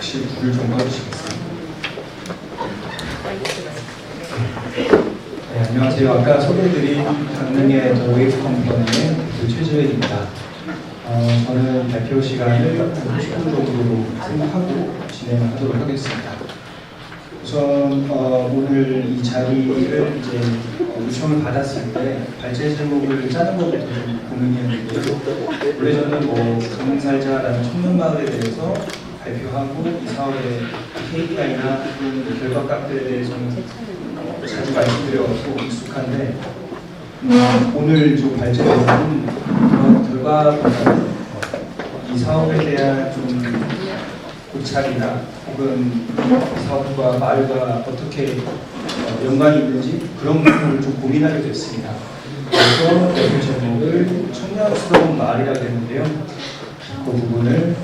혹시 불을 좀 꺼주시겠어요? 네, 안녕하세요. 아까 소개해드린 강릉의 웨이브 컴퍼니의 최지현입니다. 저는 발표 시간을 30분 정도로 생각하고 진행하도록 하겠습니다. 우선 오늘 이 자리를 이제 요청을 받았을 때 발제 제목을 짜는 것부터 좀 고민이었는데요. 원래 저는 강릉살자라는 청년마을에 대해서 발표하고 이 사업의 KPI나 결과값들에 대해서는 자주 말씀드려서 익숙한데 오늘 좀 발제 제목은 그런 결과보다는 이 사업에 대한 좀 고찰이나 혹은 이 사업과 마을과 어떻게 연관이 있는지 그런 부분을 좀 고민하게 됐습니다. 그래서 발표 제목을 청년스러운 마을이라고 했는데요. 그 부분을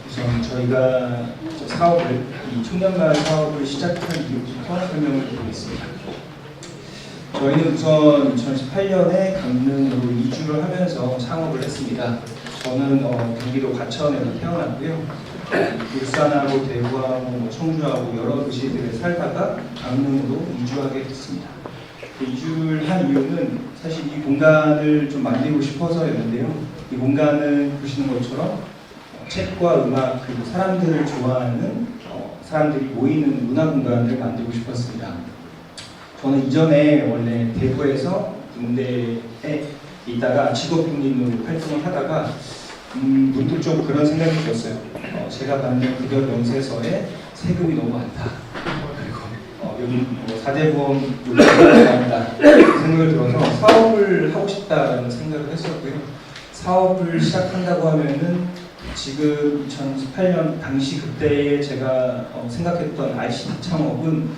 우선 저희가 사업을, 이 청년마을 사업을 시작한 이유부터 설명을 드리겠습니다. 저희는 우선 2018년에 강릉으로 이주를 하면서 창업을 했습니다. 저는 경기도 과천에서 태어났고요. 울산하고 대구하고 청주하고 여러 도시들에 살다가 강릉으로 이주하게 됐습니다. 이주를 한 이유는 사실 이 공간을 좀 만들고 싶어서였는데요. 이 공간은 보시는 것처럼 책과 음악 그리고 사람들을 좋아하는 사람들이 모이는 문화 공간을 만들고 싶었습니다. 저는 이전에 원래 대구에서 군대에 있다가 직업군인으로 활동을 하다가 문득 좀 그런 생각이 들었어요. 제가 받는 급여 명세서에 세금이 너무 많다. 그리고 여기 4대 보험 요금이 많다. 생각을 들어서 사업을 하고 싶다는 생각을 했었고요. 사업을 시작한다고 하면은 지금 2018년 당시 그때에 제가 생각했던 ICT 창업은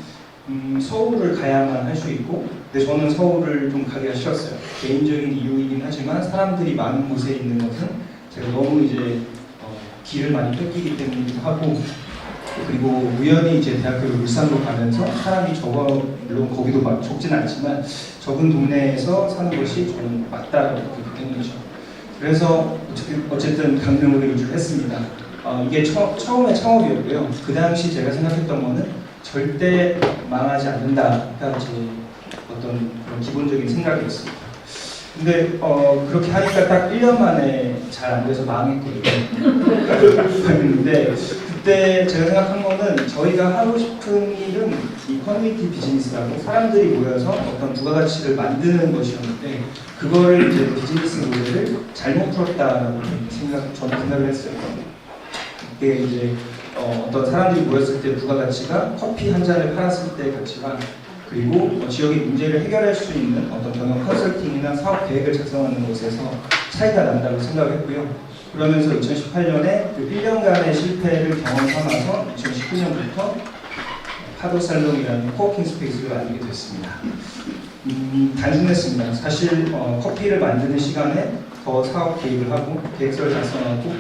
서울을 가야만 할 수 있고, 근데 저는 서울을 좀 가기가 싫었어요. 개인적인 이유이긴 하지만 사람들이 많은 곳에 있는 것은 제가 너무 이제 길을 많이 뺏기기 때문이기도 하고, 그리고 우연히 이제 대학교를 울산으로 가면서 사람이 물론 거기도 막 적진 않지만 적은 동네에서 사는 것이 저는 맞다라고 그렇게 된 거죠. 그래서 어쨌든 강릉으로 이주를 했습니다. 이게 처음에 창업이었고요. 그 당시 제가 생각했던 거는 절대 망하지 않는다가 제 어떤 그런 기본적인 생각이었습니다. 근데 그렇게 하니까 딱 1년 만에 잘 안 돼서 망했거든요. 근데 그때 제가 생각한 거는 저희가 하고 싶은 일은 이 커뮤니티 비즈니스라고 사람들이 모여서 어떤 부가가치를 만드는 것이었는데 그거를 이제 비즈니스 모델을 잘못 풀었다라고 저는 생각을 했어요. 이게 이제 어떤 사람들이 모였을 때 부가가치가 커피 한 잔을 팔았을 때 가치랑 그리고 지역의 문제를 해결할 수 있는 어떤 경영 컨설팅이나 사업 계획을 작성하는 것에서 차이가 난다고 생각했고요. 그러면서 2018년에 그 1년간의 실패를 경험 삼아서 2019년부터 파도살롱이라는 코워킹 스페이스를 만들게 됐습니다. 단순했습니다. 사실 커피를 만드는 시간에 더 사업 계획을 하고 계획서를 작성하고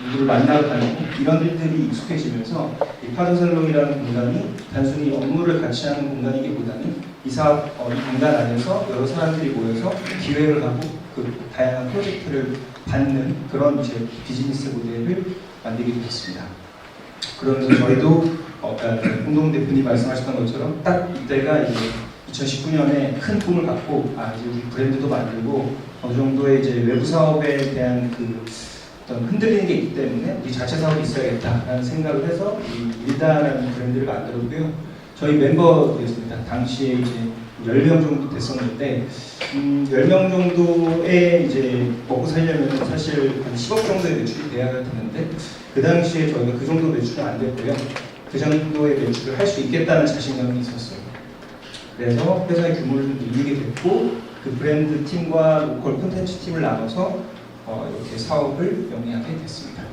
누구를 만나러 다니고 이런 일들이 익숙해지면서 이 파도살롱이라는 공간이 단순히 업무를 같이 하는 공간이기보다는 이 사업, 이 공간 안에서 여러 사람들이 모여서 기획을 하고 그 다양한 프로젝트를 받는 그런 이제 비즈니스 모델을 만들게 되었습니다. 그러면서 저희도 홍동 대표님 말씀하셨던 것처럼 딱 이때가 이제 2019년에 큰 꿈을 갖고 이제 우리 브랜드도 만들고 어느 정도의 이제 외부 사업에 대한 그 어떤 흔들리는 게 있기 때문에 우리 자체 사업이 있어야겠다라는 생각을 해서 이 일다라는 브랜드를 만들었고요. 저희 멤버였습니다. 당시에 이제 10명 정도 됐었는데 10명 정도에 이제 먹고 살려면 사실 한 10억 정도의 매출이 돼야 되는데 그 당시에 저희가 그 정도 매출은 안 됐고요. 그 정도의 매출을 할 수 있겠다는 자신감이 있었어요. 그래서 회사의 규모를 좀 늘리게 됐고 그 브랜드 팀과 로컬 콘텐츠 팀을 나눠서 이렇게 사업을 영위하게 됐습니다.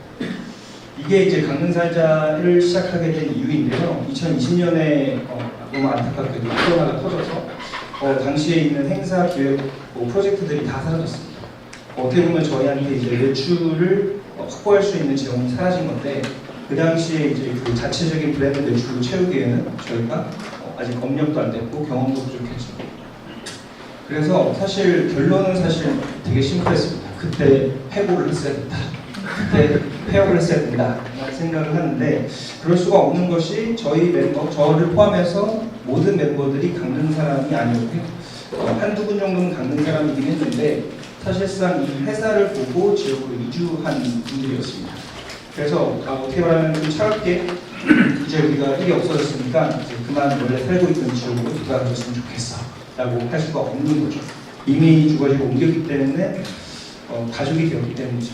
이게 이제 강릉살자를 시작하게 된 이유인데요. 2020년에 너무 안타깝게도 코로나가 터져서 당시에 있는 행사 기획 프로젝트들이 다 사라졌습니다. 어떻게 보면 저희한테 이제 매출을 확보할 수 있는 재원이 사라진 건데, 그 당시에 이제 그 자체적인 브랜드 매출을 채우기에는 저희가 아직 업력도 안 됐고 경험도 부족했죠. 그래서 사실 결론은 사실 되게 심플했습니다. 그때 해고를 했어야 된다. 그때 폐업을 했어야 된다. 라는 생각을 하는데, 그럴 수가 없는 것이 저희 멤버, 저를 포함해서 모든 멤버들이 강릉 사람이 아니었고요. 한두 분 정도는 강릉 사람이긴 했는데, 사실상 이 회사를 보고 지역으로 이주한 분들이었습니다. 그래서 어떻게 말하면 좀 차갑게 이제 우리가 일이 없어졌으니까 이제 그만 원래 살고 있던 지역으로 돌아가줬으면 좋겠어 라고 할 수가 없는 거죠. 이미 주거지로 옮겼기 때문에 가족이 되었기 때문이죠.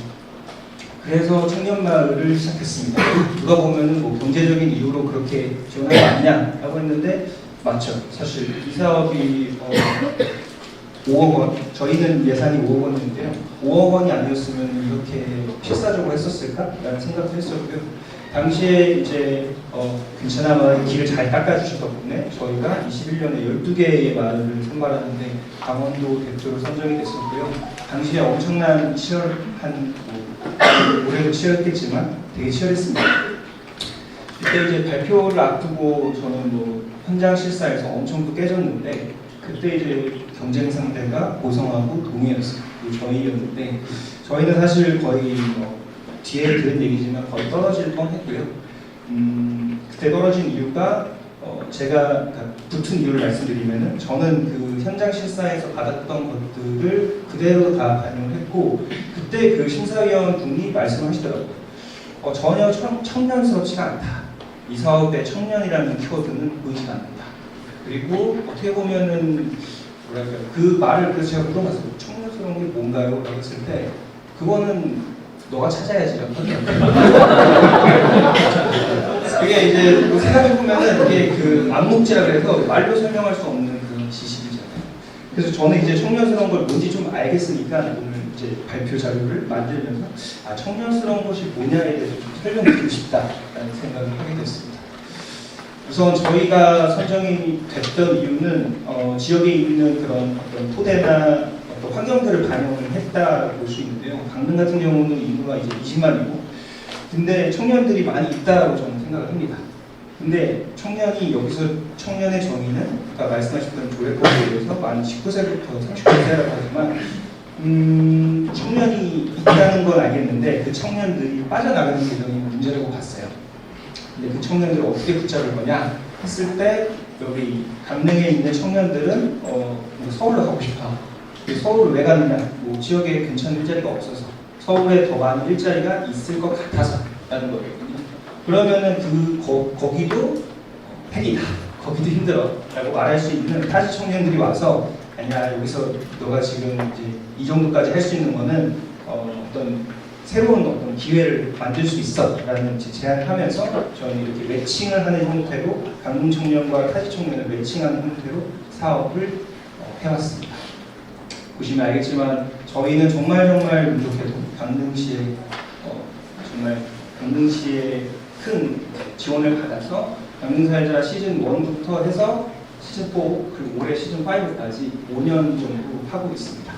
그래서 청년마을을 시작했습니다. 누가 보면은 뭐 경제적인 이유로 그렇게 지원한 거 아니냐라고 했는데, 맞죠. 사실 이 사업이 5억 원, 저희는 예산이 5억 원인데요. 5억 원이 아니었으면 이렇게 필사적으로 했었을까라는 생각도 했었고요. 당시에 이제 괜찮아마 길을 잘 닦아주신 덕분에 저희가 21년에 12개의 마을을 선발하는데 강원도 대표로 선정이 됐었고요. 당시에 엄청난 치열한, 올해도 치열했겠지만 되게 치열했습니다. 그때 이제 발표를 앞두고 저는 뭐 현장 실사에서 엄청 또 깨졌는데, 그때 이제 경쟁 상대가 고성하고 동해였어요. 저희였는데, 저희는 사실 거의 뒤에 들은 얘기지만 거의 떨어질 뻔했고요. 그때 떨어진 이유가 제가 붙은 이유를 말씀드리면은, 저는 그 현장 실사에서 받았던 것들을 그대로 다 반영을 했고, 그때 그 심사위원 분이 말씀하시더라고요. 전혀 청년스럽지가 않다. 이 사업에 청년이라는 키워드는 보이지 않는다. 그리고 어떻게 보면은 뭐랄까요, 그 말을 그래서 제가 물어봤어요. 청년스러운 게 뭔가요? 라고 했을 때, 그거는 너가 찾아야지 라고 하더라고요. 그게 이제 뭐 생각해보면은 이게 그 암묵지라 그래서 말로 설명할 수 없는 그런 지식이잖아요. 그래서 저는 이제 청년스러운 걸 뭔지 좀 알겠으니까 오늘 이제 발표 자료를 만들면서 청년스러운 것이 뭐냐에 대해서 좀 설명드리고 싶다라는 생각을 하게 됐습니다. 우선 저희가 선정이 됐던 이유는 지역에 있는 그런 어떤 토대나 어떤 환경들을 반영을 했다고 볼 수 있는데요. 강릉 같은 경우는 인구가 이제 20만이고, 근데 청년들이 많이 있다고 저는 생각을 합니다. 근데 청년이 여기서 청년의 정의는 아까 말씀하셨던 조례법에 의해서 만 19세부터 39세라고 하지만 청년이 있다는 건 알겠는데 그 청년들이 빠져나가는 과정이 문제라고 봤어요. 근데 그 청년들을 어떻게 붙잡을 거냐 했을 때, 여기 강릉에 있는 청년들은 서울로 가고 싶어. 서울을 왜 가느냐? 뭐 지역에 괜찮은 일자리가 없어서, 서울에 더 많은 일자리가 있을 것 같아서 라는 거거든요. 그러면은 거기도 팩이다. 거기도 힘들어. 라고 말할 수 있는 타지 청년들이 와서, 아니야, 여기서 너가 지금 이제 이 정도까지 할 수 있는 거는 어떤 새로운 어떤 기회를 만들 수 있어 라는 제안을 하면서 저는 이렇게 매칭을 하는 형태로, 강릉 청년과 타지 청년을 매칭하는 형태로 사업을 해왔습니다. 보시면 알겠지만 저희는 정말 운 좋게도 강릉시의 큰 지원을 받아서 강릉살자 시즌 1부터 해서 시즌 4 그리고 올해 시즌 5까지 5년 정도 하고 있습니다.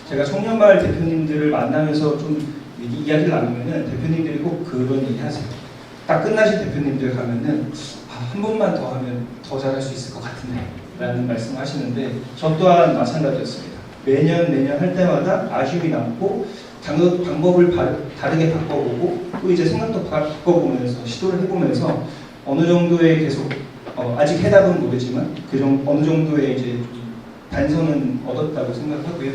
제가 청년마을 대표님들을 만나면서 좀 이야기를 나누면은 대표님들이 꼭 그런 얘기 하세요. 딱 끝나신 대표님들 가면은 한 번만 더 하면 더 잘할 수 있을 것 같은데 라는 말씀을 하시는데, 저 또한 마찬가지였습니다. 매년 할 때마다 아쉬움이 남고 방법을 다르게 바꿔보고 또 이제 생각도 바꿔보면서 시도를 해보면서 어느 정도의 계속 아직 해답은 모르지만 어느 정도의 이제 단서는 얻었다고 생각하고요.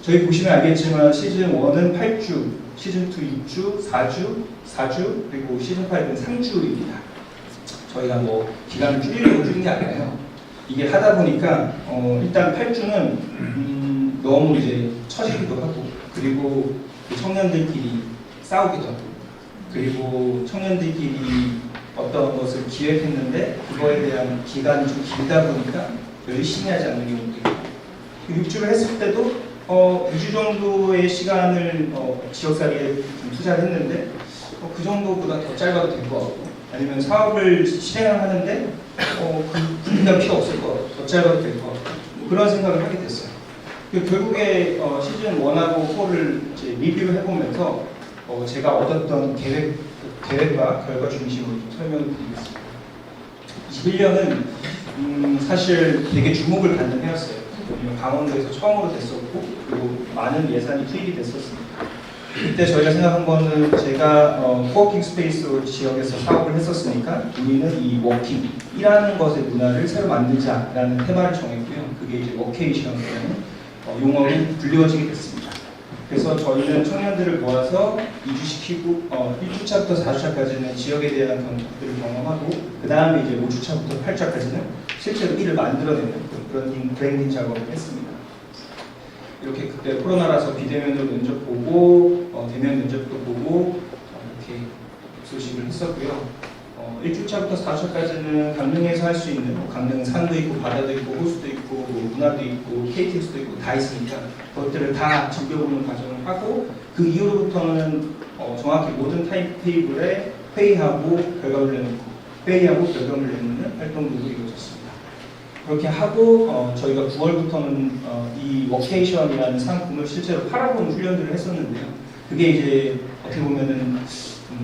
저희 보시면 알겠지만 시즌 1은 8주, 시즌 2 6주, 4주, 그리고 시즌 5는 3주입니다. 저희가 뭐 기간을 줄이려고 줄인 게 아니라요. 이게 하다 보니까 일단 8주는 너무 이제 처지기도 하고, 그리고 청년들끼리 싸우기도 하고, 그리고 청년들끼리 어떤 것을 기획했는데 그거에 대한 기간이 좀 길다 보니까 열심히 하지 않는 경우도 있고, 6주를 했을 때도 2주 정도의 시간을 지역사회에 좀 투자를 했는데 그 정도보다 더 짧아도 될 것 같고, 아니면 사업을 실행하는데 그 분위기가 필요 없을 것 같고, 더 짧아도 될 것 같고, 뭐 그런 생각을 하게 됐어요. 결국에 시즌 1하고 4를 이제 리뷰를 해보면서 제가 얻었던 계획과 결과 중심으로 좀 설명을 드리겠습니다. 21년은 사실 되게 주목을 받는 해였어요. 왜냐면 강원도에서 처음으로 됐었고, 그리고 많은 예산이 투입이 됐었습니다. 그때 저희가 생각한 거는, 제가 코워킹 스페이스 지역에서 사업을 했었으니까 우리는 이 워킹, 일하는 것의 문화를 새로 만들자라는 테마를 정했고요. 그게 이제 워케이션이라는 용어로 불리워지게 됐습니다. 그래서 저희는 청년들을 모아서 이주시키고 1주차부터 4주차까지는 지역에 대한 것들을 경험하고, 그 다음에 이제 5주차부터 8주차까지는 실제로 일을 만들어내는 그런 브랜딩 작업을 했습니다. 이렇게 그때 코로나라서 비대면으로 면접 보고 대면 면접도 보고 이렇게 소식을 했었고요. 1주차부터 4주차까지는 강릉에서 할 수 있는, 강릉 산도 있고 바다도 있고 호수도 있고 문화도 있고 KTX도 있고 다 있으니까 그것들을 다 즐겨보는 과정을 하고, 그 이후로부터는 정확히 모든 타임 테이블에 회의하고 결과를 내놓는 활동들도 이루어졌습니다. 그렇게 하고 저희가 9월부터는 이 워케이션이라는 상품을 실제로 팔아보는 훈련들을 했었는데요. 그게 이제 어떻게 보면은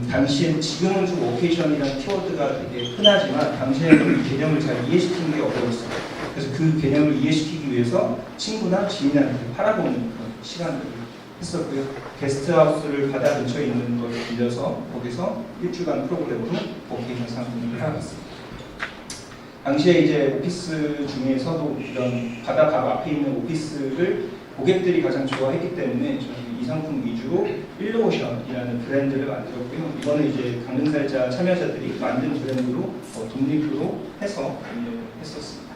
당시에, 지금은 좀 워케이션이라는 키워드가 되게 흔하지만 당시에는 이 개념을 잘 이해시키는 게 어려웠어요. 그래서 그 개념을 이해시키기 위해서 친구나 지인한테 팔아보는 그런 시간들을 했었고요. 게스트하우스를 바다 근처에 있는 걸 빌려서 거기서 일주간 프로그램으로 워케이션 상품을 팔아봤습니다. 당시에 이제 오피스 중에서도 이런 바다 바로 앞에 있는 오피스를 고객들이 가장 좋아했기 때문에 저희 이 상품 위주로 일로오션이라는 브랜드를 만들었고요. 이거는 이제 강릉살자 참여자들이 만든 브랜드로 독립으로 해서 운영을 했었습니다.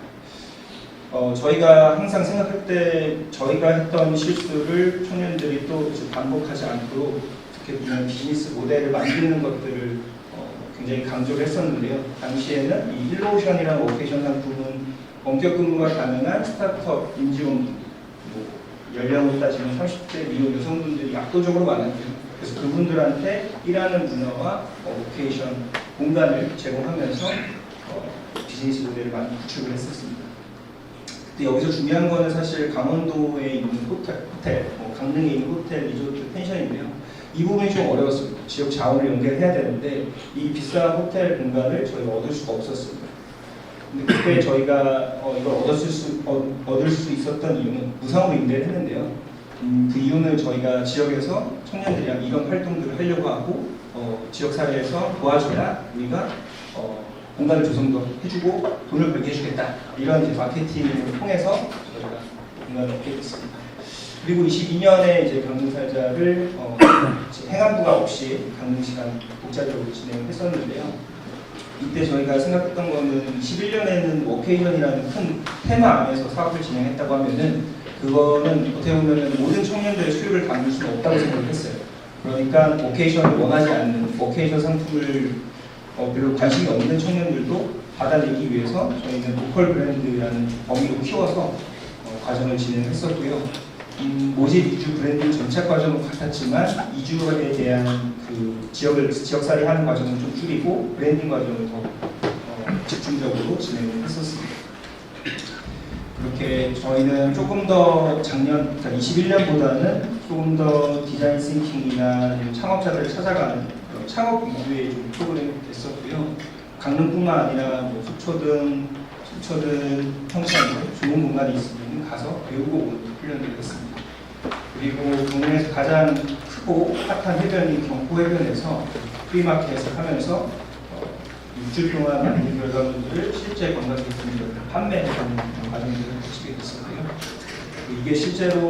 저희가 항상 생각할 때 저희가 했던 실수를 청년들이 또 반복하지 않도록, 어떻게 보면 비즈니스 모델을 만드는 것들을 굉장히 강조를 했었는데요. 당시에는 이 일로오션이라는 워케이션 상품은 원격 근무가 가능한 스타트업 임직원분, 연령으로 따지면 30대 미혼 여성분들이 압도적으로 많았고요. 그래서 그분들한테 일하는 문화와 워케이션 공간을 제공하면서 비즈니스 모델을 많이 구축을 했었습니다. 근데 여기서 중요한 거는 사실 강원도에 있는 호텔, 강릉에 있는 호텔, 리조트, 펜션인데요. 이 부분이 좀 어려웠습니다. 지역 자원을 연결해야 되는데 이 비싼 호텔 공간을 저희가 얻을 수가 없었습니다. 근데 그때 저희가 이걸 얻을 수 있었던 이유는 무상으로 임대를 했는데요. 그 이유는 저희가 지역에서 청년들이랑 이런 활동들을 하려고 하고 지역 사회에서 도와줘야 우리가 공간을 조성도 해주고 돈을 벌게 해주겠다, 이런 이제 마케팅을 통해서 저희가 공간을 얻게 됐습니다. 그리고 22년에 이제 강릉살자를 행안부가 없이 강릉시간 독자적으로 진행을 했었는데요. 이때 저희가 생각했던 거는 21년에는 워케이션이라는 큰 테마 안에서 사업을 진행했다고 하면은, 그거는 어떻게 보면은 모든 청년들의 수요를 담을 수는 없다고 생각을 했어요. 그러니까 워케이션을 원하지 않는, 워케이션 상품을 별로 관심이 없는 청년들도 받아내기 위해서 저희는 로컬 브랜드라는 범위로 키워서 과정을 진행했었고요. 모집 이주 브랜드 정착 과정은 같았지만 이주에 대한 그 지역살이 하는 과정은 좀 줄이고 브랜딩 과정을 더 집중적으로 진행을 했었습니다. 그렇게 저희는 조금 더 작년, 그러니까 21년보다는 조금 더 디자인 싱킹이나 창업자들을 찾아가는 창업 위주의 좀 프로그램이 됐었고요. 강릉뿐만 아니라 뭐 속초든 평창 좋은 공간이 있으면 가서 배우고 오는 훈련을 했습니다. 그리고 동네에서 가장 크고 핫한 해변인 경포 해변에서 프리마켓을 하면서 6주 동안 만든 결과물들을 실제 관광객분들한테 판매해가는 과정들을 거치게 됐었고요. 이게 실제로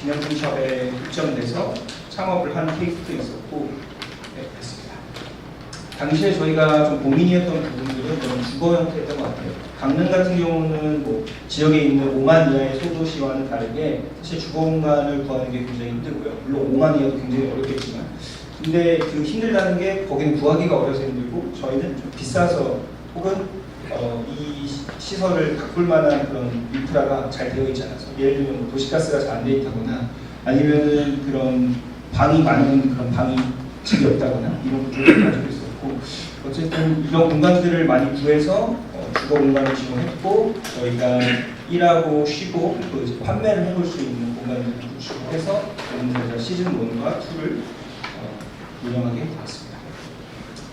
기념품샵에 입점돼서 창업을 한 케이스도 있었고 됐습니다. 당시에 저희가 좀 고민이었던 부분들은 좀 주거 형태였던 것 같아요. 강릉 같은 경우는 뭐 지역에 있는 5만 이하의 소도시와는 다르게 사실 주거 공간을 구하는 게 굉장히 힘들고요. 물론 5만 이하도 굉장히 어렵겠지만, 근데 그 힘들다는 게 거기는 구하기가 어려서 힘들고, 저희는 좀 비싸서 혹은 이 시설을 가꿀 만한 그런 인프라가 잘 되어 있지 않아서, 예를 들면 도시가스가 잘 안 되어 있다거나 아니면 그런 방이 많은 그런 방이 집이 없다거나 이런 분들을 가지고 있었고, 어쨌든 이런 공간들을 많이 구해서 주거 공간을 지원했고, 저희가 일하고 쉬고 또 이제 판매를 해볼 수 있는 공간들을 구축해서 시즌 1과 2를 운영하게 되었습니다.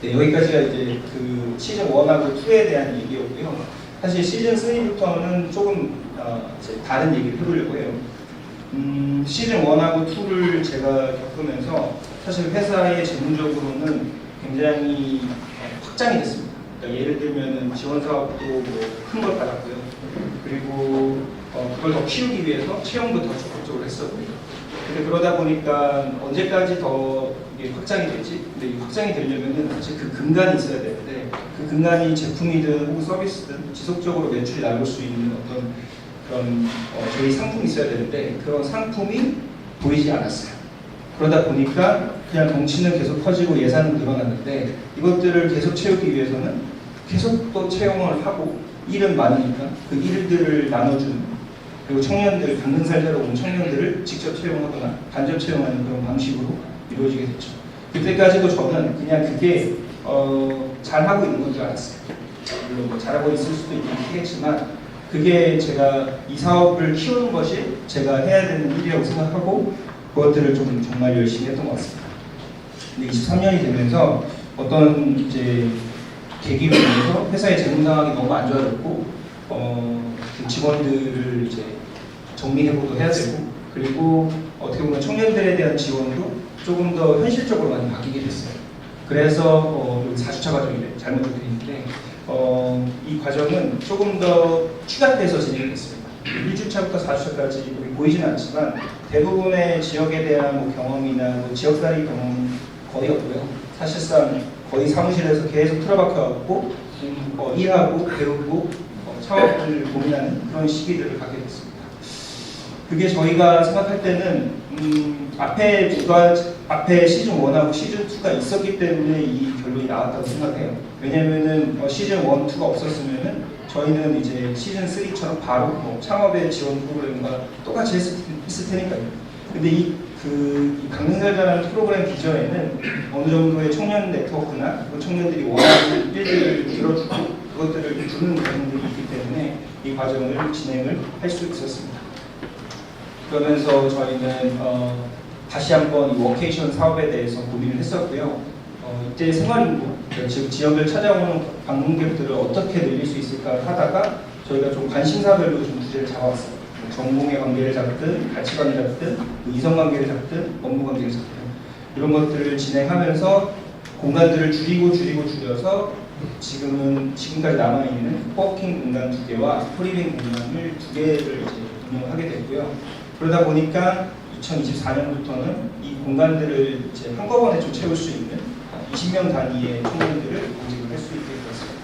네, 여기까지가 이제 그 시즌 1하고 2에 대한 얘기였고요. 사실 시즌 3부터는 조금 이제 다른 얘기를 해보려고 해요. 시즌 1하고 2를 제가 겪으면서 사실 회사의 재무적으로는 굉장히 확장이 됐습니다. 그러니까 예를 들면 지원 사업도 뭐 큰 걸 받았고요. 그리고 그걸 더 키우기 위해서 채용도 더 적극적으로 했었고요. 근데 그러다 보니까 언제까지 더 이게 확장이 되지? 근데 이 확장이 되려면은 사실 그 근간이 있어야 되는데, 그 근간이 제품이든 혹은 서비스든 지속적으로 매출이 나올 수 있는 어떤 그런 저희 상품이 있어야 되는데, 그런 상품이 보이지 않았어요. 그러다 보니까 그냥 덩치는 계속 커지고 예산은 늘어났는데, 이것들을 계속 채우기 위해서는 계속 또 채용을 하고, 일은 많으니까 그 일들을 나눠주는, 그리고 청년들, 강릉살자로 온 청년들을 직접 채용하거나 간접 채용하는 그런 방식으로 이루어지게 됐죠. 그때까지도 저는 그냥 그게 잘하고 있는 건 줄 알았어요. 물론 뭐 잘하고 있을 수도 있긴 하겠지만, 그게 제가 이 사업을 키우는 것이 제가 해야 되는 일이라고 생각하고 그것들을 좀 정말 열심히 했던 것 같습니다. 근데 23년이 되면서 어떤 이제 계기로 인해서 회사의 재무 상황이 너무 안 좋아졌고, 그 직원들을 이제 정리해보도 해야 되고, 그리고 어떻게 보면 청년들에 대한 지원도 조금 더 현실적으로 많이 바뀌게 됐어요. 그래서 여기 4주차 과정이 잘못되어 있는데, 이 과정은 조금 더 추가돼서 진행이 됐습니다. 1주차부터 4주차까지 여기 보이지는 않지만 대부분의 지역에 대한 뭐 경험이나 뭐 지역살이 경험은 거의 없고요. 사실상 거의 사무실에서 계속 틀어박혀갖고 일하고 배우고 창업을 고민하는 그런 시기들을 갖게 됐습니다. 그게 저희가 생각할 때는 앞에 시즌 1하고 시즌 2가 있었기 때문에 이 결론이 나왔다고 생각해요. 왜냐면은 시즌 1, 2가 없었으면은 저희는 이제 시즌 3처럼 바로 뭐 창업의 지원 프로그램과 똑같이 했을 테니까요. 근데 이 강릉살자라는 프로그램 기전에는 어느 정도의 청년 네트워크나 청년들이 원하는 일들을 들어주고 그것들을 주는 과정들이 있기 때문에 이 과정을 진행을 할 수 있었습니다. 그러면서 저희는 다시 한번 이 워케이션 사업에 대해서 고민을 했었고요. 이때 생활인구, 즉 지역을 찾아오는 방문객들을 어떻게 늘릴 수 있을까 하다가 저희가 좀 관심사별로 좀 주제를 잡아왔어요. 전공의 관계를 잡든, 가치관을 잡든, 이성관계를 잡든, 업무관계를 잡든 이런 것들을 진행하면서 공간들을 줄여서 지금까지 남아있는 코워킹 공간 2개와 스토리링 공간을 2개를 이제 운영하게 됐고요. 그러다 보니까 2024년부터는 이 공간들을 이제 한꺼번에 좀 채울 수 있는 20명 단위의 청년들을 모집을 할 수 있게 되었습니다.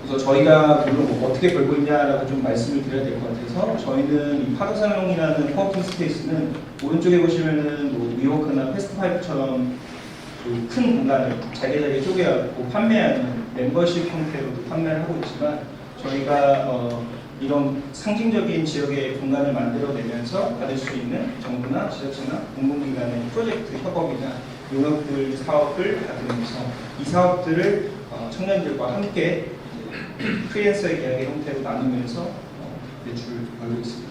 그래서 저희가 물론 뭐 어떻게 벌고 있냐라고 좀 말씀을 드려야 될 것 같아서, 저희는 이 파도사롱이라는 코워킹 스페이스는 오른쪽에 보시면은 뭐 위워크나 패스트파이브처럼 그 큰 공간을 잘게 쪼개갖고 판매하는 멤버십 형태로도 판매를 하고 있지만, 저희가 이런 상징적인 지역의 공간을 만들어내면서 받을 수 있는 정부나 지자체나 공공기관의 프로젝트 협업이나 용역들 사업을 받으면서 이 사업들을 청년들과 함께 프리랜서의 계약의 형태로 나누면서 매출을 벌고 있습니다.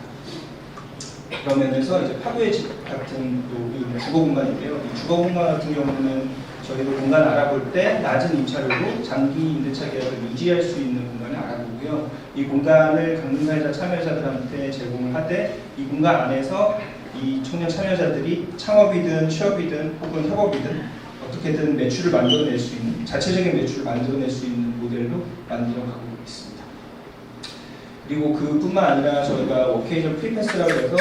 그런 면에서 이제 파도의 집 같은 또 주거 공간인데요. 이 주거 공간 같은 경우는 저희도 공간 알아볼 때 낮은 임차료로 장기 임대차 계약을 유지할 수 있는 공간을 알아보고요. 이 공간을 강릉살자 참여자들한테 제공을 하되, 이 공간 안에서 이 청년 참여자들이 창업이든 취업이든 혹은 협업이든 어떻게든 매출을 만들어낼 수 있는, 자체적인 매출을 만들어낼 수 있는 모델로 만들어가고 있습니다. 그리고 그뿐만 아니라 저희가 워케이션 프리패스라고 해서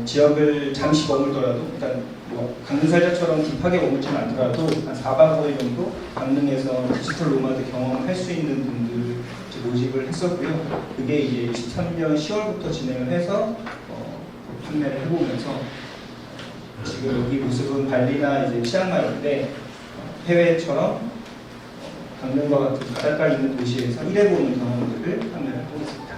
지역을 잠시 머물더라도, 일단 뭐 강릉살자처럼 딥하게 머물지는 않더라도 한 4박 5일 정도 강릉에서 디지털 노마드 경험을 할 수 있는 분들 모집을 했었고요. 그게 이제 23년 10월부터 진행을 해서 판매를 해보면서 지금 여기 모습은 발리나 이제 치앙마이인데, 해외처럼 강릉과 같은 바닷가 있는 도시에서 일해보는 경험들을 판매를 하고 있습니다.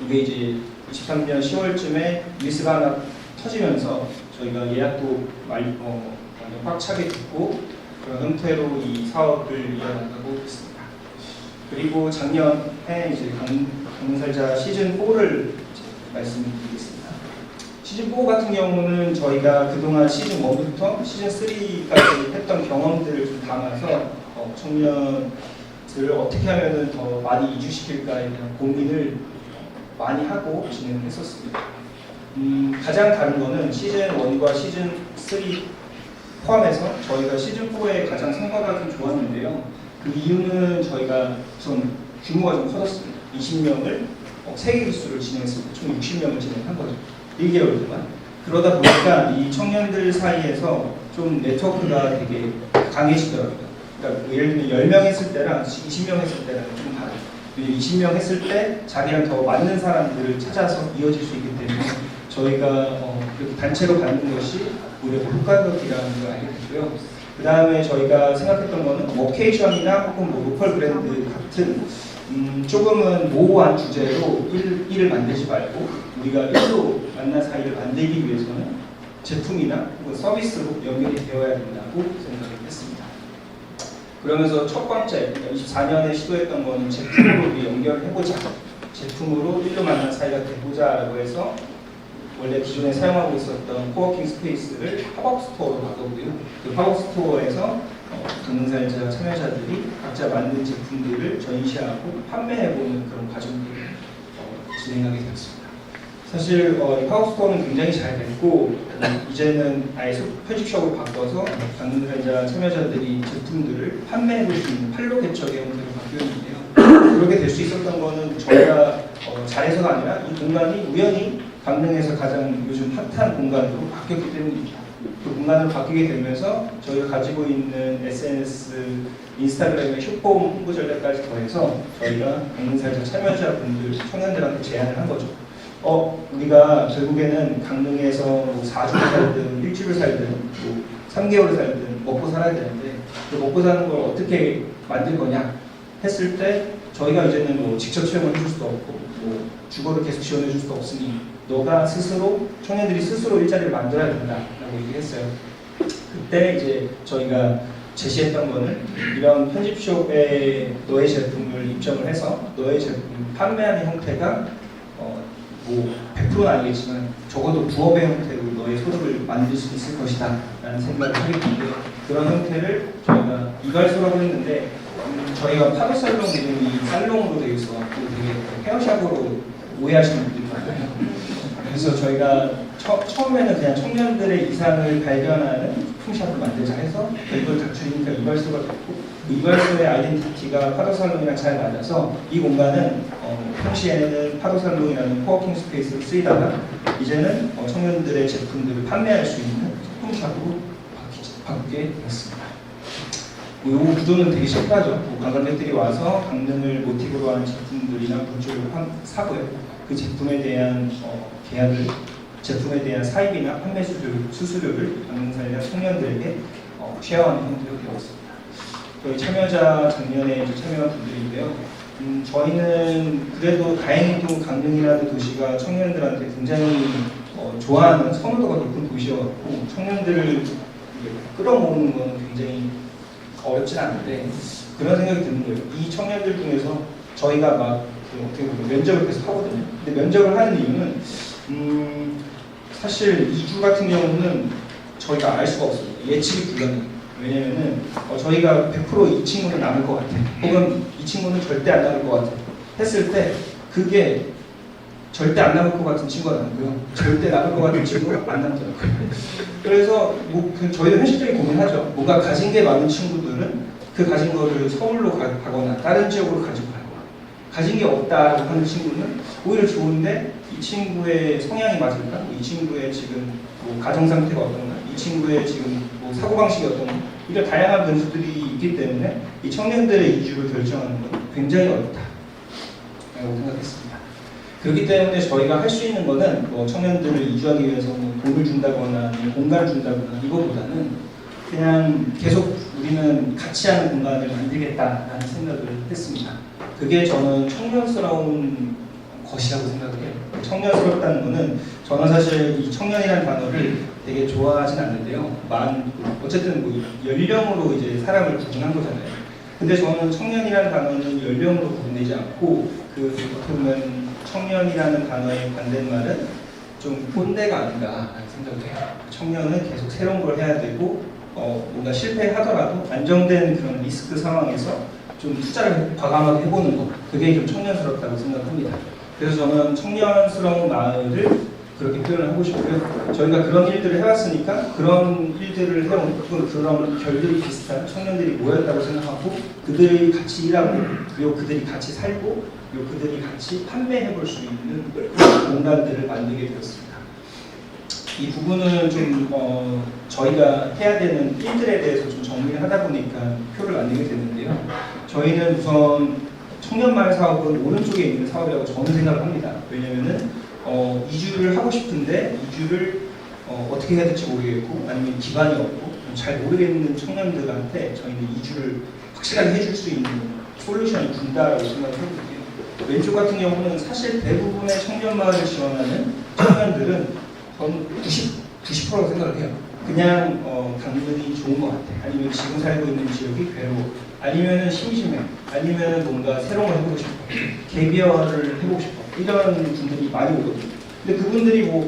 이게 이제 23년 10월쯤에 리스가 하나 터지면서 저희가 예약도 꽉 차게 됐고 그런 형태로 이 사업을 이어나가고 있습니다. 그리고 작년에 이제 강릉살자 시즌 4를 말씀드리겠습니다. 시즌 4 같은 경우는 저희가 그동안 시즌 1부터 시즌 3까지 했던 경험들을 좀 담아서 청년들을 어떻게 하면 더 많이 이주시킬까에 대한 고민을 많이 하고 진행했었습니다. 가장 다른 거는 시즌 1과 시즌 3 포함해서 저희가 시즌 4에 가장 성과가 좀 좋았는데요. 그 이유는 저희가 우선 규모가 좀 커졌습니다. 20명을 3개 기수를 진행했습니다. 총 60명을 진행한 거죠. 1개월 동안. 그러다 보니까 이 청년들 사이에서 좀 네트워크가 되게 강해지더라고요. 그러니까 예를 들면 10명 했을 때랑 20명 했을 때랑 좀 다르죠. 20명 했을 때 자기랑 더 맞는 사람들을 찾아서 이어질 수 있기 때문에 저희가 그렇게 단체로 받는 것이 오히려 효과적이라는 걸 알게 됐고요. 그 다음에 저희가 생각했던 거는 워케이션이나 혹은 뭐 로컬 브랜드 같은 조금은 모호한 주제로 일을 만들지 말고 우리가 일로 만난 사이를 만들기 위해서는 제품이나 혹은 서비스로 연결이 되어야 된다고 생각을 했습니다. 그러면서 첫 번째, 24년에 시도했던 거는 제품으로 우리 연결해보자. 제품으로 일로 만난 사이가 되보자라고 해서 원래 기존에 사용하고 있었던 코워킹 스페이스를 팝업 스토어로 바꿨고요. 그 팝업 스토어에서 강릉살자 참여자들이 각자 만든 제품들을 전시하고 판매해보는 그런 과정들을 진행하게 되었습니다. 사실 이 팝업 스토어는 굉장히 잘 됐고 이제는 아예 편집샵으로 바꿔서 강릉살자 참여자들이 제품들을 판매해볼 수 있는 판로 개척의 형태로 바뀌었는데요. 그렇게 될 수 있었던 거는 저희가 잘해서가 아니라 이 공간이 우연히 강릉에서 가장 요즘 핫한 공간으로 바뀌었기 때문입니다. 그 공간으로 바뀌게 되면서 저희가 가지고 있는 SNS, 인스타그램의 슈퍼 홍보 전략까지 더해서 저희가 강릉살자 참여자분들, 청년들한테 제안을 한 거죠. 우리가 결국에는 강릉에서 뭐 4주를 살든 일주를 살든 뭐 3개월을 살든 먹고 살아야 되는데 그 먹고 사는 걸 어떻게 만들 거냐 했을 때 저희가 이제는 뭐 직접 체험을 해줄 수도 없고 뭐 주거를 계속 지원해 줄 수도 없으니 너가 스스로, 청년들이 스스로 일자리를 만들어야 된다라고 얘기했어요. 그때 이제 저희가 제시했던 거는 이런 편집숍에 너의 제품을 입점을 해서 너의 제품 판매하는 형태가 뭐 100%는 아니겠지만 적어도 부업의 형태로 너의 소득을 만들 수 있을 것이다 라는 생각을 하게 됐는데 그런 형태를 저희가 이발소라고 했는데 저희가 파도살롱 이름이 살롱으로 되어 있어서 되게 헤어샵으로 오해하시는 분들이 많아요. 그래서 저희가 처음에는 그냥 청년들의 이상을 발견하는 품샵을 만들자 해서 이걸 다 줄이니까 이발소가 됐고 그 이발소의 아이덴티티가 파도살롱이랑 잘 맞아서 이 공간은 당시에는 파도살롱이라는 코워킹 스페이스를 쓰이다가 이제는 청년들의 제품들을 판매할 수 있는 품샵으로 바뀌게 됐습니다. 이 구조는 되게 심플하죠. 관광객들이 와서 강릉을 모티브로 하는 제품들이나 물질을 사고요. 그 제품에 대한 계약을, 제품에 대한 사입이나 판매 수수료를 강릉살자 청년들에게 쉐어하는 형태로 되었습니다. 저희 참여자 작년에 참여한 분들인데요. 저희는 그래도 다행히도 강릉이라는 도시가 청년들한테 굉장히 좋아하는 선호도가 높은 도시여갖고 청년들을 끌어모으는 건 굉장히 어렵진 않은데 그런 생각이 드는 거예요. 이 청년들 중에서 저희가 막 어떻게 보면 면접을 계속 하거든요. 근데 면접을 하는 이유는 사실 이주 같은 경우는 저희가 알 수가 없어요. 예측이 불가능해요. 왜냐면은 저희가 100% 이 친구는 남을 것 같아. 혹은 이 친구는 절대 안 남을 것 같아. 했을 때 그게 절대 안 남을 것 같은 친구가 남고요. 절대 남을 것 같은 친구가 안 남더라고요. 그래서 뭐 저희도 현실적인 고민하죠. 뭔가 가진 게 많은 친구들은 그 가진 거를 서울로 가거나 다른 지역으로 가지고 가거나 가진 게 없다라고 하는 친구는 오히려 좋은데 이 친구의 성향이 맞을까? 이 친구의 지금 뭐 가정 상태가 어떤가? 이 친구의 지금 뭐 사고방식이 어떤가? 이런 다양한 변수들이 있기 때문에 이 청년들의 이주를 결정하는 건 굉장히 어렵다라고 생각했습니다. 그렇기 때문에 저희가 할 수 있는 거는 뭐 청년들을 이주하기 위해서 뭐 돈을 준다거나 공간을 준다거나 이거보다는 그냥 계속 우리는 같이 하는 공간을 만들겠다라는 생각을 했습니다. 그게 저는 청년스러운 것이라고 생각을 해요. 청년스럽다는 거는 저는 사실 이 청년이라는 단어를 되게 좋아하진 않는데요. 어쨌든 뭐 연령으로 이제 사람을 구분한 거잖아요. 근데 저는 청년이라는 단어는 연령으로 구분되지 않고 어떻게 보면 청년이라는 단어의 반대말은 좀 꼰대가 아닌가라는 생각을 해요. 청년은 계속 새로운 걸 해야 되고 뭔가 실패하더라도 안정된 그런 리스크 상황에서 좀 투자를 과감하게 해보는 거, 그게 좀 청년스럽다고 생각합니다. 그래서 저는 청년스러운 마을을 그렇게 표현을 하고 싶고요. 저희가 그런 일들을 해왔으니까 그런 일들을 해온 그런 결들이 비슷한 청년들이 모였다고 생각하고 그들이 같이 일하고 그리고 그들이 같이 살고 그리고 그들이 같이 판매해 볼 수 있는 공간들을 만들게 되었습니다. 이 부분은 좀 저희가 해야 되는 일들에 대해서 좀 정리를 하다 보니까 표를 만들게 됐는데요. 저희는 우선 청년마을 사업은 오른쪽에 있는 사업이라고 저는 생각을 합니다. 왜냐면은 이주를 하고 싶은데 이주를 어떻게 해야 될지 모르겠고 아니면 기반이 없고 잘 모르겠는 청년들한테 저희는 이주를 확실하게 해줄 수 있는 솔루션이 준다라고 생각을 하거든요. 왼쪽 같은 경우는 사실 대부분의 청년마을을 지원하는 청년들은 저는 90%라고 생각을 해요. 그냥 당근이 좋은 것 같아. 아니면 지금 살고 있는 지역이 괴로워. 아니면은 심심해. 아니면은 뭔가 새로운 걸 해보고 싶어. 개비어를 해보고 싶어. 이런 분들이 많이 오거든요. 근데 그분들이 뭐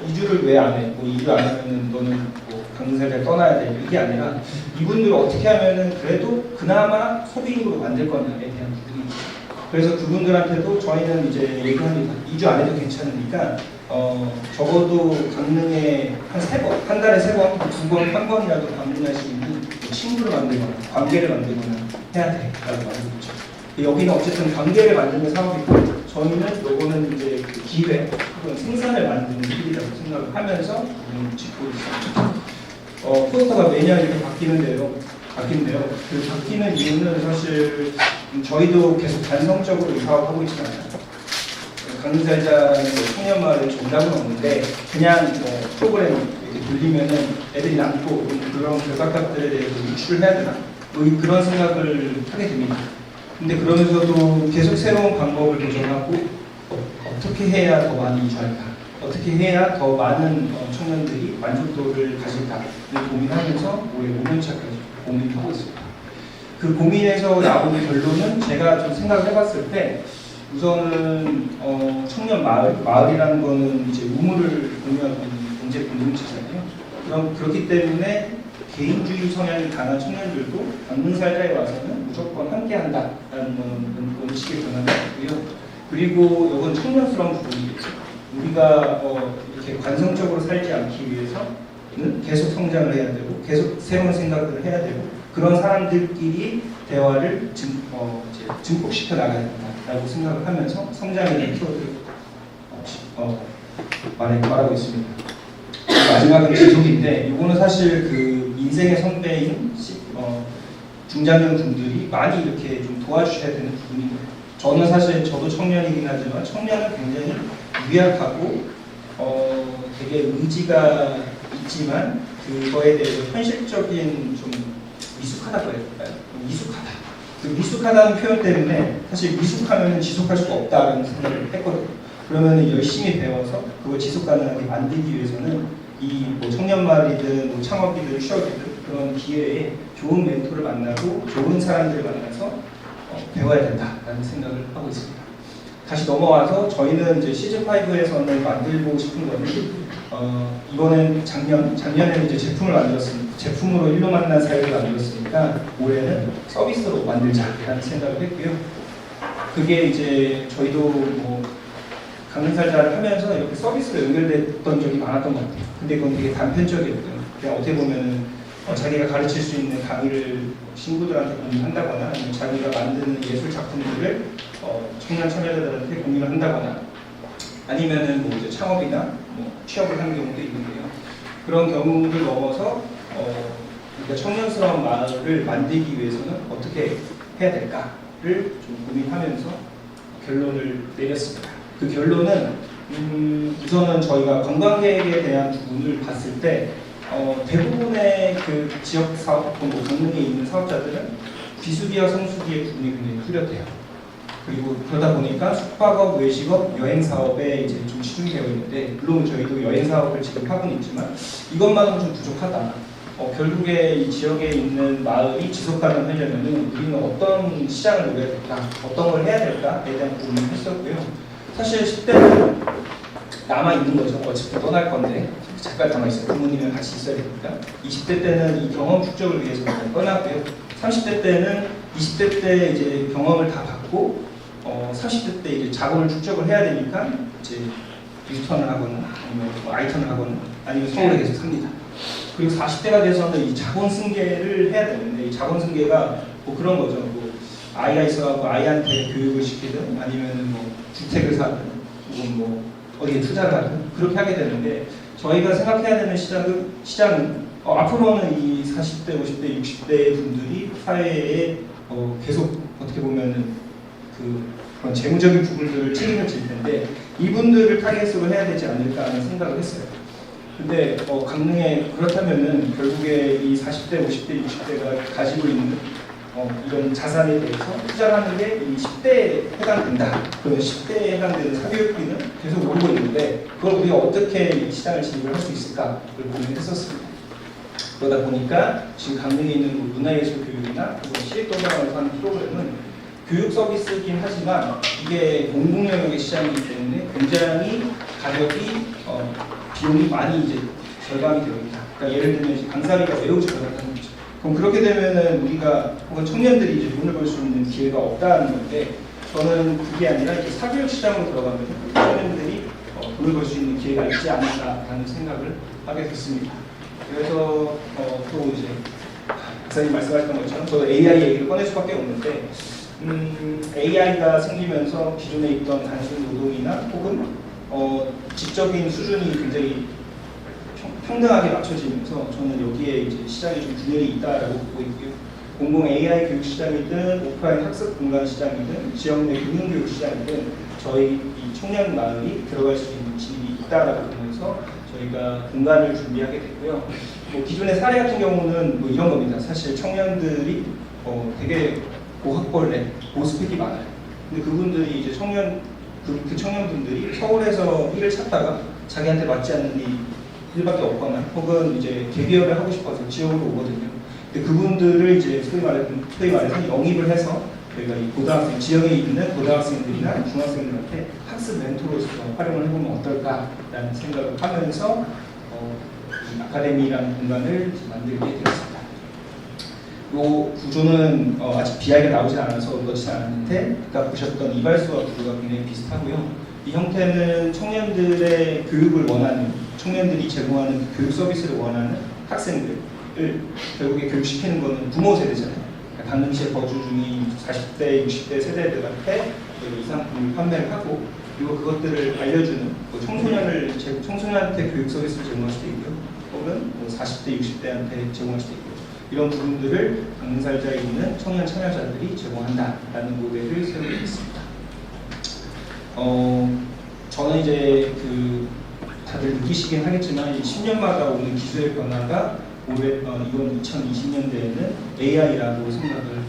이주를 왜 안 해? 뭐 이주 안 하면은 너는 뭐 강릉살잘 떠나야 돼. 이게 아니라 이분들을 어떻게 하면은 그래도 그나마 소비인으로 만들 거냐에 대한 부분이 있어요. 그래서 그분들한테도 저희는 이제 얘기합니다. 이주 안 해도 괜찮으니까 적어도 강릉에 한 3번, 한 달에 3번, 2번, 1번이라도 방문할 수 있는 친구를 만들거나 관계를 만들거나 해야 돼라고 말하고 있죠. 여기는 어쨌든 관계를 만드는 사업이고 저희는 요거는 이제 그 기회 혹은 생산을 만드는 일이라고 생각을 하면서 짓고 있습니다. 포스터가 매년 이렇게 바뀌는데요. 그 바뀌는 이유는 사실 저희도 계속 단성적으로 이 사업을 하고 있지 않아요. 강릉살자라는 청년마을의 정답은 없는데 그냥 프로그램 이렇게 돌리면은 애들이 남고 그런 결과값들에 대해서 유출을 해야 되나? 뭐 그런 생각을 하게 됩니다. 근데 그러면서도 계속 새로운 방법을 도전하고 어떻게 해야 더 많이 이주할까? 어떻게 해야 더 많은 청년들이 만족도를 가질까를 고민하면서 올해 5년차까지 고민하고 있습니다. 그 고민에서 나온 결론은 제가 좀 생각을 해봤을 때 우선은 청년 마을이라는 거는 이제 우물을 공유하고 있는 경제 공동체잖아요. 그렇기 때문에 개인주의 성향이 강한 청년들도 강릉살자에 와서는 무조건 함께한다라는 원칙의 변화가 있고요. 그리고 이건 청년스러운 부분이겠죠. 우리가 이렇게 관성적으로 살지 않기 위해서는 계속 성장을 해야 되고 계속 새로운 생각들을 해야 되고 그런 사람들끼리 대화를 증폭시켜 나가야 된다라고 생각을 하면서 성장의 키워드를 말하고 있습니다. 마지막은 지속인데 이거는 사실 그 인생의 선배인 중장년 분들이 많이 이렇게 좀 도와주셔야 되는 부분인 거예요. 저는 사실 저도 청년이긴 하지만 청년은 굉장히 유약하고 되게 의지가 있지만 그거에 대해서 현실적인 좀 미숙하다고 해야 될까요? 미숙하다. 그 미숙하다는 표현 때문에 사실 미숙하면 지속할 수가 없다는 생각을 했거든요. 그러면 열심히 배워서 그걸 지속 가능하게 만들기 위해서는 이 뭐 청년마을이든 뭐 창업이든 취업이든 그런 기회에 좋은 멘토를 만나고 좋은 사람들을 만나서 배워야 된다라는 생각을 하고 있습니다. 다시 넘어와서 저희는 이제 시즌5에서는 만들고 싶은 거는 이번엔 작년에는 이제 제품을 만들었습니다. 제품으로 일로 만난 사회를 만들었으니까 올해는 서비스로 만들자라는 생각을 했고요. 그게 이제 저희도 뭐 강릉살자를 하면서 이렇게 서비스로 연결됐던 적이 많았던 것 같아요. 근데 그건 되게 단편적이었고요. 그냥 어떻게 보면은 자기가 가르칠 수 있는 강의를 친구들한테 공유한다거나 아니면 자기가 만드는 예술 작품들을 청년 참여자들한테 공유를 한다거나 아니면은 뭐 이제 창업이나 뭐 취업을 하는 경우도 있는데요. 그런 경우를 넘어서 그러니까 청년스러운 마을을 만들기 위해서는 어떻게 해야 될까를 좀 고민하면서 결론을 내렸습니다. 그 결론은 우선은 저희가 관광객에 대한 부분을 봤을 때 대부분의 그 지역 사업, 뭐 강릉에 있는 사업자들은 비수기와 성수기의 부분이 굉장히 뚜렷해요. 그리고 그러다 보니까 숙박업, 외식업, 여행 사업에 이제 좀 치중이 되어 있는데, 물론 저희도 여행 사업을 지금 하고는 있지만 이것만은 좀 부족하다. 결국에 이 지역에 있는 마을이 지속 가능하려면 우리는 어떤 시장을 노려야 될까, 어떤 걸 해야 될까에 대한 고민을 했었고요. 사실 10대는 남아 있는 거죠. 어차피 떠날 건데 잠깐 남아 있어요. 부모님이랑 같이 있어야 되니까. 20대 때는 이 경험 축적을 위해서 떠나고요. 30대 때는 20대 때 이제 경험을 다 받고 30대 때 이제 자본을 축적을 해야 되니까 이제 유턴을 하거나 아니면 아이턴을 하거나 아니면 서울에 계속 삽니다. 그리고 40대가 돼서는 이 자본 승계를 해야 되는데, 이 자본 승계가 뭐 그런 거죠. 뭐 아이가 있어갖고 아이한테 교육을 시키든 아니면은 뭐 주택을 사든 혹은 뭐 어디에 투자를 하든 그렇게 하게 되는데, 저희가 생각해야 되는 시장은 앞으로는 이 40대, 50대, 60대 분들이 사회에 계속 어떻게 보면은 그런 재무적인 부분들을 책임을 질 텐데, 이분들을 타겟으로 해야 되지 않을까 하는 생각을 했어요. 근데 강릉에 그렇다면은 결국에 이 40대, 50대, 60대가 가지고 있는 이런 자산에 대해서 투자를 하는 게 이 10대에 해당된다. 그러면 10대에 해당되는 사교육비는 계속 오르고 있는데, 그걸 우리가 어떻게 이 시장을 진입을 할 수 있을까를 고민했었습니다. 그러다 보니까 지금 강릉에 있는 뭐 문화예술 교육이나 시립도서관에서 하는 프로그램은 교육 서비스이긴 하지만 이게 공공 영역의 시장이기 때문에 굉장히 가격이 비용이 많이 이제 절감이 되어 있다. 그러니까 예를 들면 이제 강사비가 매우 절감하는 거죠. 그럼 그렇게 되면은 우리가 혹은 청년들이 이제 돈을 벌 수 있는 기회가 없다는 건데, 저는 그게 아니라 이제 사교육 시장으로 들어가면 청년들이 돈을 벌 수 있는 기회가 있지 않을까라는 생각을 하게 됐습니다. 그래서 또 이제 박사님 말씀하셨던 것처럼 저도 AI 얘기를 꺼낼 수밖에 없는데, AI가 생기면서 기존에 있던 단순 노동이나 혹은 지적인 수준이 굉장히 평등하게 맞춰지면서 저는 여기에 이제 시장이 좀 균열이 있다라고 보고 있고요. 공공 AI 교육 시장이든 오프라인 학습 공간 시장이든 지역 내 금융 교육 시장이든 저희 이 청년 마을이 들어갈 수 있는 진입이 있다라고 보면서 저희가 공간을 준비하게 됐고요. 뭐 기존의 사례 같은 경우는 뭐 이런 겁니다. 사실 청년들이 되게 고학벌에 고스펙이 많아요. 근데 그분들이 이제 그 청년분들이 서울에서 일을 찾다가 자기한테 맞지 않는 일밖에 없거나 혹은 이제 대기업을 하고 싶어서 지역으로 오거든요. 근데 그분들을 이제 소위 말해서 영입을 해서 저희가 이 고등학생, 지역에 있는 고등학생들이나 중학생들한테 학습 멘토로서 활용을 해보면 어떨까라는 생각을 하면서 이 아카데미라는 공간을 만들게 되었습니다. 이 구조는 아직 BI가 나오지 않아서 넣지 않았는데, 아까 보셨던 이발소와 구조가 굉장히 비슷하고요. 이 형태는 청년들의 교육을 원하는, 청년들이 제공하는 교육 서비스를 원하는 학생들을 결국에 교육시키는 것은 부모 세대잖아요. 그러니까 강릉시에 거주 중인 40대, 60대 세대들한테 이 상품을 판매를 하고, 그리고 그것들을 알려주는 청소년한테 교육 서비스를 제공할 수도 있고요. 혹은 40대, 60대한테 제공할 수도 있고요. 이런 부분들을 강릉살자에 있는 청년 참여자들이 제공한다라는 모델을 세우게 됐습니다. 저는 이제 다들 느끼시긴 하겠지만 10년마다 오는 기술의 변화가 이번 2020년대에는 AI라고 생각을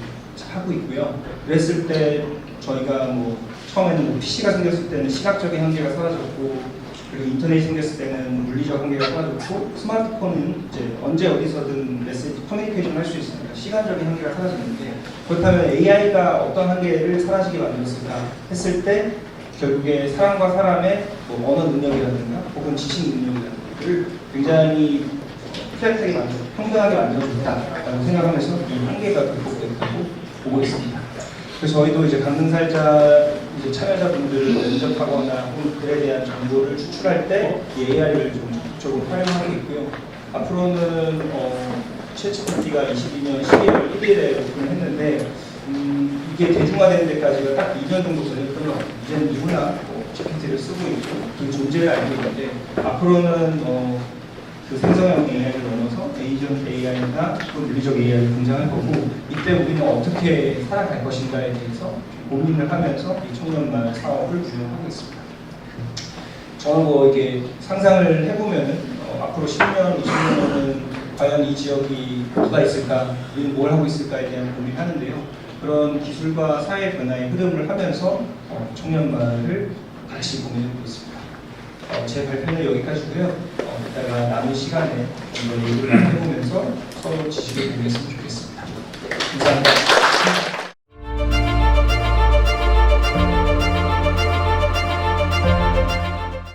하고 있고요. 그랬을 때 저희가 뭐 처음에는 뭐 PC가 생겼을 때는 시각적인 한계가 사라졌고, 그리고 인터넷이 생겼을 때는 물리적 한계가 사라졌고, 스마트폰은 이제 언제 어디서든 메시지 커뮤니케이션 할 수 있으니까 시간적인 한계가 사라졌는데, 그렇다면 AI가 어떤 한계를 사라지게 만들었을까 했을 때 결국에 사람과 사람의 뭐 언어 능력이라든가 혹은 지식 능력이라든가를 굉장히 플랫하게 평등하게 만들어준다라고 생각하면서 이 한계가 극복됐다고 보고 있습니다. 그래서 저희도 이제 강릉살자 참여자분들을 면접하거나 혹은 글에 대한 정보를 추출할 때 이 AI를 좀 적극적으로 활용하고 있고요. 앞으로는 챗GPT가 22년 12월 1일에 오픈을 했는데 이게 대중화되는 데까지가 딱 2년 정도 걸렸던 것 같아요. 이제는 누구나 GPT를 쓰고 있고 그 존재를 알고 있는데, 앞으로는 그 생성형 AI를 넘어서 에이전트 AI나 물리적 AI가 등장할 거고, 이때 우리는 어떻게 살아갈 것인가에 대해서 고민을 하면서 이 청년마을 사업을 운영하고 있습니다. 저는 뭐 이게 상상을 해보면 앞으로 10년, 20년은 과연 이 지역이 누가 있을까, 우리는 뭘 하고 있을까에 대한 고민을 하는데요. 그런 기술과 사회 변화의 흐름을 하면서 청년 마을을 같이 고민해보고 있습니다. 제 발표는 여기까지고요. 이따가 남은 시간에 좀 더 얘기를 해보면서 서로 지식을 공유했으면 좋겠습니다. 감사합니다.